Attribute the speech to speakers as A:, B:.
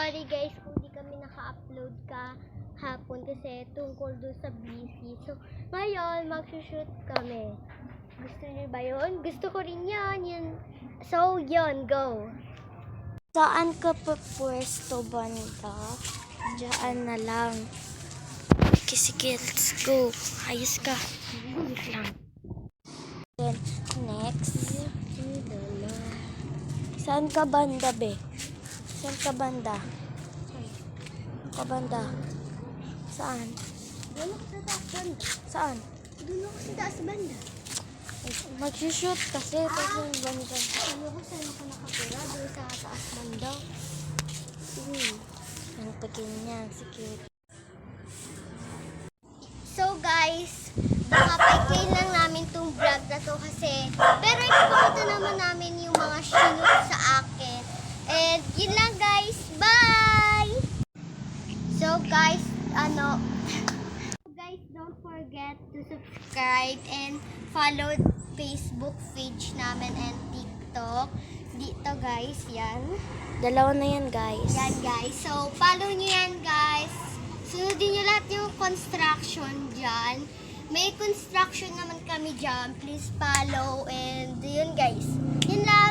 A: sorry guys kung di kami naka-upload hapon kasi tungkol doon sa busy. So, ngayon, mag-shoot kami. Gusto niyo ba yun? Gusto ko rin yan. So, yun, go! Saan ka pa pwesto, banda? Diyan na lang. Sige, let's go. Ayos ka. Then, next. Saan ka banda, be? Saan ka banda? Saan? Doon ako sa taas banda. Saan? Doon ako sa taas banda. Mag-shoot kasi tapos yung banda. Ano ko saan ako nakapira? Doon sa taas banda. Ang pagin niya. Sige. So guys, baka pay lang namin tong vlog na to kasi pero ipapakita naman namin yung mga sinut sa akin. And yun lang guys. Bye! So guys, don't forget to subscribe and follow Facebook page namin and TikTok. Dito guys, yan. Dalawa na yan guys. Yan guys. So, follow nyo yan guys. Sunodin nyo lahat yung construction dyan. May construction naman kami dyan. Please follow and yun guys. Yun lang.